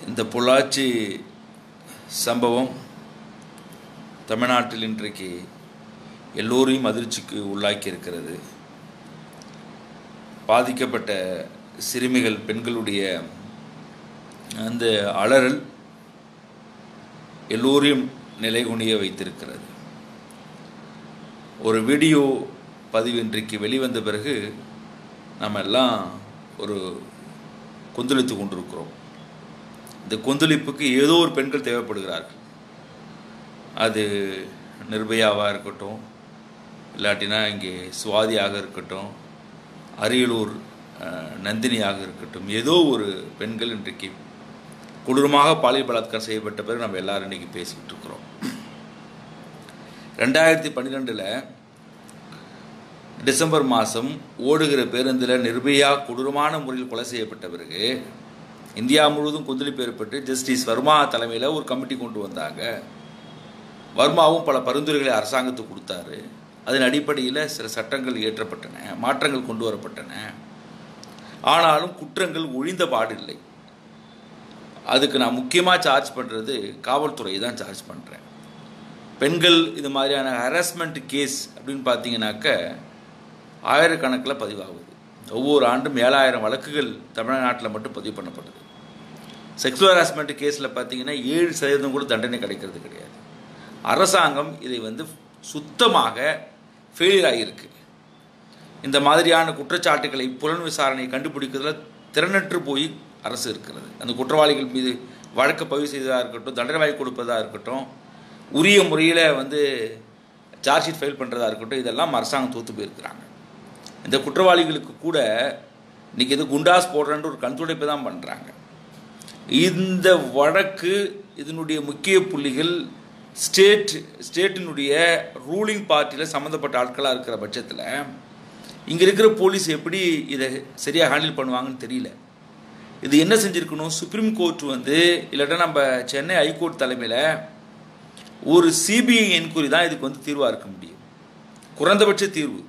இந்த பொள்ளாச்சி சம்பவம் தமிழ்நாட்டில் இன்றைக்கு எல்லோரையும் அதிர்ச்சிக்கு உள்ளாக்கி இருக்கிறது. பாதிக்கப்பட்ட சிறுமிகள் பெண்களுடைய அந்த அலறல் எல்லோரையும் நிலைகுனிய வைத்திருக்கிறது. ஒரு வீடியோ பதிவு இன்றைக்கு வெளிவந்த பிறகு நம்ம எல்லாம் ஒரு கொந்தளித்து கொண்டிருக்கிறோம். இந்த கொந்தளிப்புக்கு ஏதோ ஒரு பெண்கள் தேவைப்படுகிறார்கள். அது நிர்பயாவாக இருக்கட்டும், இல்லாட்டினா இங்கே சுவாதியாக இருக்கட்டும், அரியலூர் நந்தினியாக இருக்கட்டும், ஏதோ ஒரு பெண்கள் இன்றைக்கு கொடூரமாக பாலியல் பலாத்காரம் செய்யப்பட்ட பிறகு நம்ம எல்லாரும் இன்றைக்கி பேசிக்கிட்டு இருக்கிறோம். 2012 டிசம்பர் மாதம் ஓடுகிற பேருந்தில் நிர்பயா கொடூரமான முறையில் கொலை செய்யப்பட்ட பிறகு இந்தியா முழுவதும் கொந்தளிப்பு ஏற்பட்டு ஜஸ்டிஸ் வர்மா தலைமையில் ஒரு கமிட்டி கொண்டு வந்தாங்க. வர்மாவும் பல பரிந்துரைகளை அரசாங்கத்துக்கு கொடுத்தாரு. அதன் அடிப்படையில் சில சட்டங்கள் இயற்றப்பட்டன, மாற்றங்கள் கொண்டு வரப்பட்டன. ஆனாலும் குற்றங்கள் ஒழிந்த பாடில்லை. அதுக்கு நான் முக்கியமாக சார்ஜ் பண்ணுறது காவல்துறையை தான் சார்ஜ் பண்ணுறேன். பெண்கள் இது மாதிரியான ஹராஸ்மெண்ட் கேஸ் அப்படின்னு பார்த்தீங்கன்னாக்க ஆயிரக்கணக்கில் பதிவாகுது. ஒவ்வொரு ஆண்டும் 7000 வழக்குகள் தமிழ்நாட்டில் மட்டும் பதிவு பண்ணப்படுது. செக்ஸுவல் ஹராஸ்மெண்ட் கேஸில் பார்த்தீங்கன்னா 7% கூட தண்டனை கிடைக்கிறது கிடையாது. அரசாங்கம் இதை சுத்தமாக ஃபெயிலியர் ஆகியிருக்கு. இந்த மாதிரியான குற்றச்சாட்டுகளை புலன் விசாரணை கண்டுபிடிக்கிறதுல திறனற்று போய் அரசு இருக்கிறது. அந்த குற்றவாளிகள் மீது வழக்கு பதிவு செய்ததாக இருக்கட்டும், தண்டனை வாங்கி கொடுப்பதாக இருக்கட்டும், உரிய முறையில் சார்ஜ் ஷீட் ஃபைல் பண்ணுறதா இருக்கட்டும், இதெல்லாம் அரசாங்கம் தோற்று போயிருக்கிறாங்க. இந்த குற்றவாளிகளுக்கு கூட இன்றைக்கி குண்டாஸ் போடுறன்ற ஒரு கண்துடைப்பு தான் பண்ணுறாங்க. இந்த வழக்கு இதனுடைய முக்கிய புள்ளிகள் ஸ்டேட்டினுடைய ரூலிங் பார்ட்டியில் சம்மந்தப்பட்ட ஆட்களாக இருக்கிற பட்சத்தில் இங்கே இருக்கிற போலீஸ் எப்படி இதை சரியாக ஹேண்டில் பண்ணுவாங்கன்னு தெரியல. இது என்ன செஞ்சுருக்கணும், சுப்ரீம் கோர்ட் இல்லாட்டா நம்ம சென்னை ஹைகோர்ட் தலைமையில் ஒரு சிபிஐ என்கொயரி தான் இதுக்கு தீர்வாக இருக்க முடியும். குறைந்தபட்ச தீர்வு.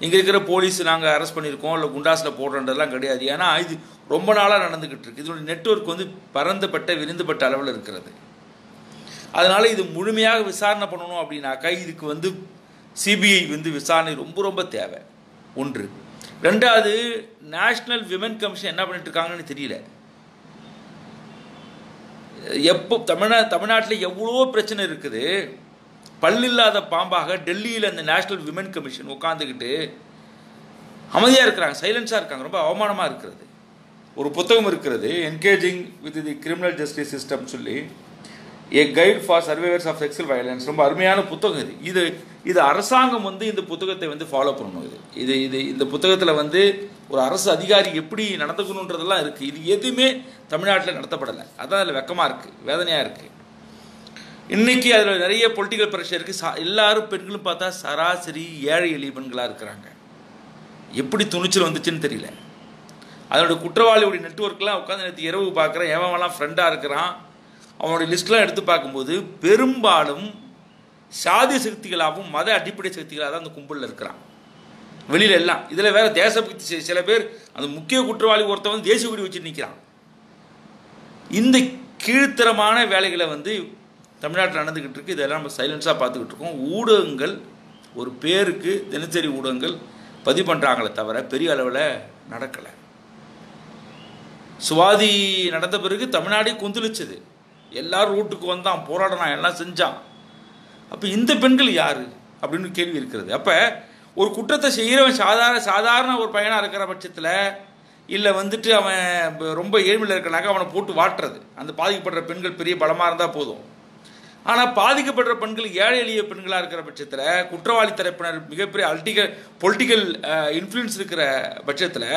இங்கே இருக்கிற போலீஸ் நாங்கள் அரெஸ்ட் பண்ணியிருக்கோம் இல்லை குண்டாஸில் போடுறன்றதெல்லாம் கிடையாது. ஏன்னா இது ரொம்ப நாளாக நடந்துக்கிட்டு இருக்கு. இதனுடைய நெட்வொர்க் பரந்துபட்ட விரிந்துபட்ட அளவில் இருக்கிறது. அதனால் இது முழுமையாக விசாரணை பண்ணணும் அப்படின்னாக்கா இதுக்கு சிபிஐ விசாரணை ரொம்ப ரொம்ப தேவை. ஒன்று. ரெண்டாவது, நேஷ்னல் விமன் கமிஷன் என்ன பண்ணிட்டு இருக்காங்கன்னு தெரியல. எப்போ தமிழ்நாட்டில் எவ்வளோ பிரச்சனை இருக்குது. பல்லில்லாத பாம்பாக டெல்லியில் அந்த நேஷ்னல் விமன் கமிஷன் உட்காந்துக்கிட்டு அமைதியாக இருக்கிறாங்க, சைலன்ஸாக இருக்காங்க. ரொம்ப அவமானமாக இருக்கிறது. ஒரு புத்தகம் இருக்கிறது, engaging with the criminal justice system சொல்லி, a guide for survivors of sexual violence. ரொம்ப அருமையான புத்தகம் இது. இது அரசாங்கம் இந்த புத்தகத்தை ஃபாலோ பண்ணணும். இந்த புத்தகத்தில் ஒரு அரசு அதிகாரி எப்படி நடந்துக்கணுன்றதெல்லாம் இருக்குது. இது எதுவுமே தமிழ்நாட்டில் நடத்தப்படலை. அதான் அதில் வெக்கமாக இருக்குது, வேதனையாக இருக்குது. இன்றைக்கி அதில் நிறைய பொலிட்டிக்கல் ப்ரெஷர் இருக்குது. எல்லாரும் பெண்களும் பார்த்தா சராசரி ஏழை எளிய பெண்களாக இருக்கிறாங்க. எப்படி துணிச்சல் வந்துச்சுன்னு தெரியல. அதோட குற்றவாளியுடைய நெட்வொர்க்லாம் உட்காந்து நேற்று இரவு பார்க்குறேன். எவன்லாம் ஃப்ரெண்டாக இருக்கிறான் அவனுடைய லிஸ்ட்லாம் எடுத்து பார்க்கும்போது பெரும்பாலும் சாதிய சக்திகளாகவும் மத அடிப்படை சக்திகளாக தான் அந்த கும்பலில் இருக்கிறான். வெளியில் எல்லாம் இதில் வேறு தேசபக்தி சில பேர் அந்த முக்கிய குற்றவாளி ஒருத்தவன் தேசிய கொடி வச்சு நிற்கிறான். இந்த கீழ்த்தரமான வேலைகளை தமிழ்நாட்டில் நடந்துக்கிட்டு இருக்கு. இதெல்லாம் நம்ம சைலன்ஸாக பார்த்துக்கிட்டு இருக்கோம். ஊடகங்கள் ஒரு பேருக்கு தினசரி ஊடகங்கள் பதிவு பண்ணுறாங்களே தவிர பெரிய அளவில் நடக்கலை. சுவாதி நடந்த பிறகு தமிழ்நாடே கொந்தளிச்சது. எல்லாரும் ரூட்டுக்கு வந்தான், போராடினான், எல்லாம் செஞ்சான். அப்போ இந்த பெண்கள் யார் அப்படின்னு கேள்வி இருக்கிறது. அப்போ ஒரு குற்றத்தை செய்கிறவன் சாதாரண ஒரு பையனாக இருக்கிற பட்சத்தில் இல்லை அவன் ரொம்ப ஏழ்மையில் இருக்கிறனாக்க அவனை போட்டு வாட்டுறது. அந்த பாதிக்கப்படுற பெண்கள் பெரிய பலமாக இருந்தால் போதும். ஆனால் பாதிக்கப்படுற பெண்கள் ஏழை எளிய பெண்களாக இருக்கிற பட்சத்தில் குற்றவாளி தரப்பினர் மிகப்பெரிய பொலிட்டிக்கல் இன்ஃப்ளூயன்ஸ் இருக்கிற பட்சத்தில்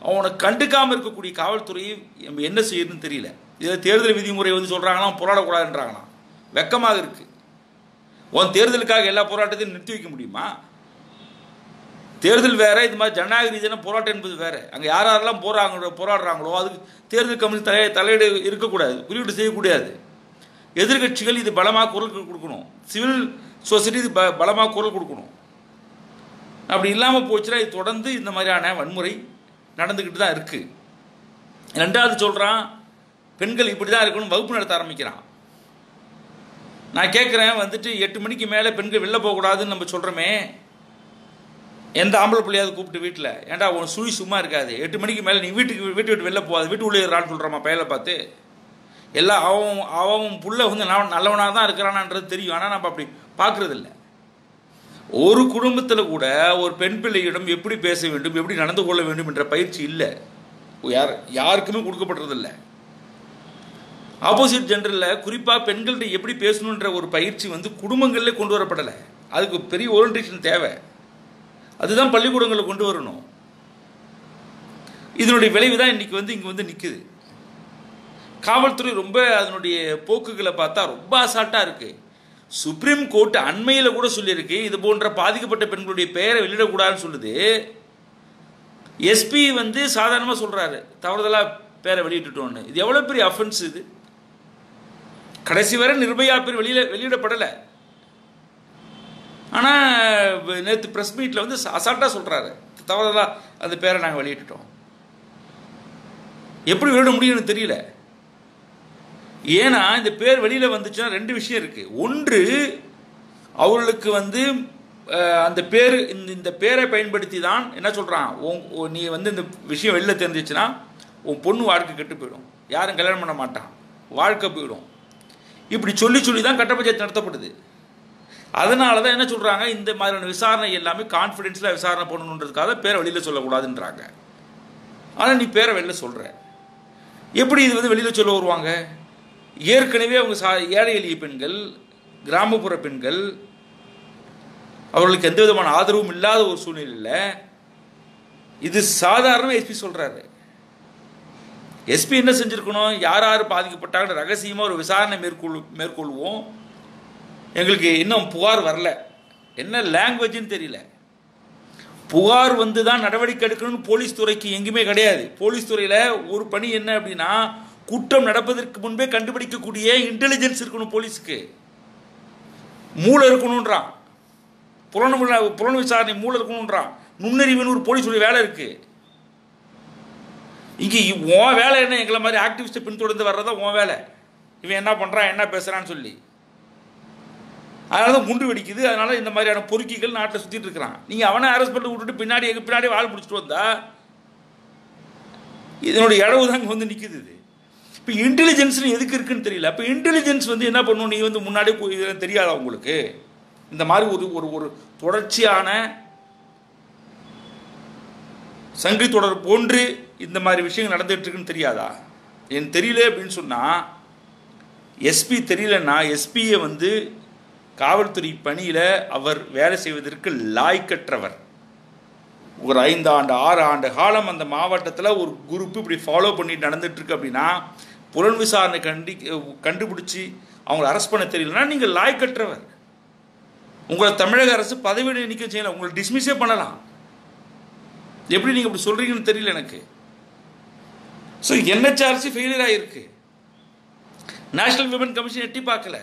அவனை கண்டுக்காமல் இருக்கக்கூடிய காவல்துறையை நம்ம என்ன செய்யணும்னு தெரியல. இதில் தேர்தல் விதிமுறை சொல்கிறாங்களாம் போராடக்கூடாதுன்றாங்களாம். வெக்கமாக இருக்குது. உன் தேர்தலுக்காக எல்லா போராட்டத்தையும் நிறுத்தி வைக்க முடியுமா? தேர்தல் வேறு, இது மாதிரி ஜனநாயக ரீதியான போராட்டம் என்பது வேறு. அங்கே யாரெல்லாம் போராடுறாங்களோ அதுக்கு தேர்தல் கமிஷன் தலையீடு இருக்கக்கூடாது, குறியீடு செய்யக்கூடாது. எதிர்கட்சிகள் இது பலமாக குரல் கொடுக்கணும். சிவில் சொசைட்டி இது பலமாக குரல் கொடுக்கணும். அப்படி இல்லாமல் போச்சுன்னா இது தொடர்ந்து இந்த மாதிரியான வன்முறை நடந்துக்கிட்டு தான் இருக்குது. ரெண்டாவது சொல்கிறான், பெண்கள் இப்படி தான் இருக்கணும் வகுப்பு நடத்த ஆரம்பிக்கிறான். நான் கேட்குறேன், வந்துட்டு 8 மணிக்கு மேலே பெண்கள் வெளில போகக்கூடாதுன்னு நம்ம சொல்கிறோமே, எந்த ஆம்பளை பிள்ளையாவது கூப்பிட்டு வீட்டில், ஏன்டா உன் சுழி சும்மா இருக்காது, 8 மணிக்கு மேலே நீ வீட்டு விட்டு வெளில போகாது, வீட்டு உள்ளே இருறான்னு சொல்கிறோமா பையலை பார்த்து? எல்லாம் அவன் புள்ள வந்து நல்லவனாக தான் இருக்கிறானான்றது தெரியும். ஆனால் நம்ம அப்படி பார்க்குறதில்ல. ஒரு குடும்பத்தில் கூட ஒரு பெண் பிள்ளையிடம் எப்படி பேச வேண்டும், எப்படி நடந்து கொள்ள வேண்டும் என்ற பயிற்சி இல்லை, யாருக்குமே கொடுக்கப்படுறதில்லை. ஆப்போசிட் ஜெண்டரில் குறிப்பாக பெண்கள்கிட்ட எப்படி பேசணுன்ற ஒரு பயிற்சி வந்து குடும்பங்களில் கொண்டு வரப்படலை. அதுக்கு பெரிய ஓரியன்டேஷன் தேவை. அதுதான் பள்ளிக்கூடங்களில் கொண்டு வரணும். இதனுடைய விளைவு தான் இன்றைக்கி வந்து இங்கே வந்து நிற்குது. காவல்துறை ரொம்ப அதனுடைய போக்குகளை பார்த்தா ரொம்ப அசால்ட்டாக இருக்குது. சுப்ரீம் கோர்ட் அண்மையில் கூட சொல்லியிருக்கு, இது போன்ற பாதிக்கப்பட்ட பெண்களுடைய பெயரை வெளியிடக்கூடாதுன்னு சொல்லுது. எஸ்பி வந்து சாதாரணமாக சொல்கிறாரு, தவறுதலாக பேரை வெளியிட்டுட்டோன்னு. இது எவ்வளோ பெரிய அஃபென்ஸ் இது! கடைசி வரை நிர்பயா பேர் வெளியிடப்படலை. ஆனால் நேற்று ப்ரெஸ் மீட்டில் வந்து அசால்ட்டாக சொல்கிறாரு, தவறுதலாக அந்த பேரை நாங்கள் வெளியிட்டுட்டோம். எப்படி வெளியிட முடியும்னு தெரியல. ஏன்னா இந்த பேர் வெளியில் வந்துச்சுன்னா 2 விஷயம் இருக்குது. ஒன்று, அவர்களுக்கு வந்து அந்த பேர் இந்த பேரை பயன்படுத்தி தான் என்ன சொல்கிறான், நீ வந்து இந்த விஷயம் வெளியில் தெரிஞ்சிச்சுன்னா உன் பொண்ணு வாழ்க்கை கெட்டு போயிடும், யாரும் கல்யாணம் பண்ண மாட்டான், வாழ்க்கை போயிடும், இப்படி சொல்லி தான் கட்ட பஞ்சாயத்து நடத்தப்படுது. அதனால தான் என்ன சொல்கிறாங்க, இந்த மாதிரியான விசாரணை எல்லாமே கான்ஃபிடென்ஸில் விசாரணை பண்ணணுன்றதுக்காக பேரை வெளியில் சொல்லக்கூடாதுன்றாங்க. ஆனால் நீ பேரை வெளியில் சொல்கிற, எப்படி இது வந்து வெளியில் சொல்ல வருவாங்க? ஏற்கனவே அவங்க ஏழை எளிய பெண்கள், கிராமப்புற பெண்கள், அவர்களுக்கு எந்த விதமான ஆதரவும் இல்லாத ஒரு சூழ்நிலையில் இது சாதாரண எஸ்பி சொல்கிறாரு. எஸ்பி என்ன செஞ்சுருக்கணும், யார் யார் பாதிக்கப்பட்டாங்க ரகசியமாக ஒரு விசாரணை மேற்கொள்வோம், எங்களுக்கு இன்னும் புகார் வரல, என்ன லாங்குவேஜ்னு தெரியல, புகார் வந்து தான் நடவடிக்கை எடுக்கணும்னு போலீஸ் துறைக்கு எங்கேயுமே கிடையாது. போலீஸ் துறையில் ஒரு பணி என்ன அப்படின்னா, குற்றம் நடப்பதற்கு முன்பே கண்டுபிடிக்கக்கூடிய இன்டெலிஜென்ஸ் இருக்கணும், போலீஸுக்கு மூளை இருக்கணுன்றான், புலன் விசாரணை மூளை இருக்கணுன்றான், நுண்ணறிவுன்னு ஒரு போலீஸுடைய வேலை இருக்குது. இங்கே உன் வேலை என்ன, எங்களை மாதிரி ஆக்டிவிஸ்ட்டை பின்தொடர்ந்து வர்றதான் உன் வேலை. இவன் என்ன பண்ணுறான், என்ன பேசுகிறான்னு சொல்லி, அதனால தான் குண்டு வெடிக்குது. அதனால இந்த மாதிரியான பொறுக்கிகள் நாட்டில் சுற்றிட்டு இருக்கிறான். நீங்கள் அவனை அரெஸ்ட் பண்ணி விட்டுட்டு பின்னாடி வாழ் பிடிச்சிட்டு வந்தா இதனுடைய இடவு தான் இங்கே வந்து நிற்குது. இது இப்போ இன்டெலிஜென்ஸ்னு எதுக்கு இருக்குன்னு தெரியல. அப்போ இன்டெலிஜென்ஸ் வந்து என்ன பண்ணும், நீ வந்து முன்னாடியே இதெல்லாம் தெரியாதா உங்களுக்கு? இந்த மாதிரி ஒரு தொடர்ச்சியான சங்கி தொடர் போன்று இந்த மாதிரி விஷயங்கள் நடந்துகிட்டு இருக்குன்னு தெரியாதா? எனக்கு தெரியல அப்படின்னு சொன்னால், எஸ்பி தெரியலன்னா எஸ்பியை வந்து காவல்துறை பணியில் அவர் வேலை செய்வதற்கு லாய்க்கற்றவர். ஒரு 5 ஆண்டு 6 ஆண்டு காலம் அந்த மாவட்டத்தில் ஒரு குரூப் இப்படி ஃபாலோ பண்ணிட்டு நடந்துகிட்ருக்கு அப்படின்னா, புலன் விசாரணை கண்டுபிடிச்சி அவங்கள அரெஸ்ட் பண்ண தெரியலன்னா நீங்கள் லாய்க்கற்றவர். உங்களை தமிழக அரசு பதவியிட நீக்கம் செய்யலாம், உங்களை டிஸ்மிஸே பண்ணலாம். எப்படி நீங்கள் இப்படி சொல்கிறீங்கன்னு தெரியல எனக்கு. ஸோ என்ஹெச்ஆர்சி ஃபெயிலியர் ஆகிருக்கு, நேஷனல் விமன் கமிஷன் எட்டி பார்க்கல.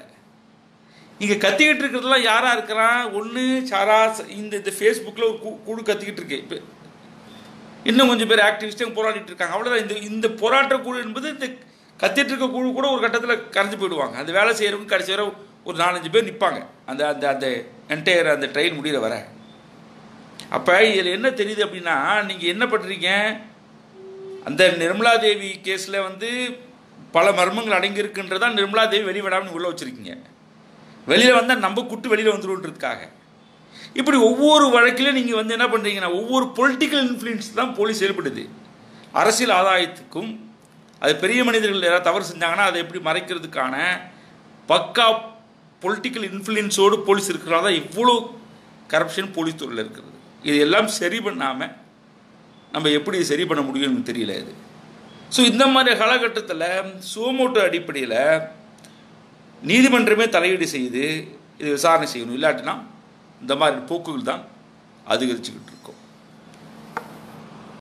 இங்கே கத்திக்கிட்டு இருக்கிறதுலாம் யாராக இருக்கிறான், ஒன்று சாரா இந்த ஃபேஸ்புக்கில் ஒரு குழு கத்திக்கிட்டு இருக்கு, இப்போ இன்னும் கொஞ்சம் பேர் ஆக்டிவிஸ்ட்டு போராடிட்டு இருக்காங்க, அவ்வளோதான். இந்த போராட்ட குழு என்பது இந்த கத்திட்டு இருக்க குழு கூட ஒரு கட்டத்தில் கரைஞ்சி போயிடுவாங்க. அந்த வேலை செய்கிறவங்க கடைசி வரை ஒரு 4-5 பேர் நிற்பாங்க அந்த அந்த அந்த என்டையர் அந்த ட்ரெயின் முடிகிற வர. அப்போ இதில் என்ன தெரியுது அப்படின்னா, நீங்கள் என்ன பண்ணுறீங்க, அந்த நிர்மலா தேவி கேஸில் வந்து பல மர்மங்கள் அடங்கியிருக்குன்றதான் நிர்மலா தேவி வெளிவிடாமல் உள்ளே வச்சுருக்கீங்க. வெளியில் வந்தால் நம்ம கூட்டு வெளியில் வந்துடுன்றதுக்காக இப்படி ஒவ்வொரு வழக்கிலும் நீங்கள் வந்து என்ன பண்ணுறீங்கன்னா, ஒவ்வொரு பொலிட்டிக்கல் இன்ஃப்ளூயன்ஸ் தான் போலீஸ் செயல்படுது. அரசியல் ஆதாயத்துக்கும், அது பெரிய மனிதர்கள் யாராவது தவறு செஞ்சாங்கன்னா அதை எப்படி மறைக்கிறதுக்கான பக்கா பொலிட்டிக்கல் இன்ஃப்ளூயன்ஸோடு போலீஸ் இருக்கிறதா தான் இவ்வளோ கரப்ஷன் போலீஸ் துறையில் இருக்கிறது. இது எல்லாம் சரி பண்ணாமல் நம்ம எப்படி சரி பண்ண முடியும்னு தெரியல இது. ஸோ இந்த மாதிரி காலகட்டத்தில் சுவமோட்டோ அடிப்படையில் நீதிமன்றமே தலையீடு செய்து இது விசாரணை செய்யணும். இல்லாட்டினா இந்த மாதிரி போக்குகள் தான் அதிகரிச்சுக்கிட்டு இருக்கும்.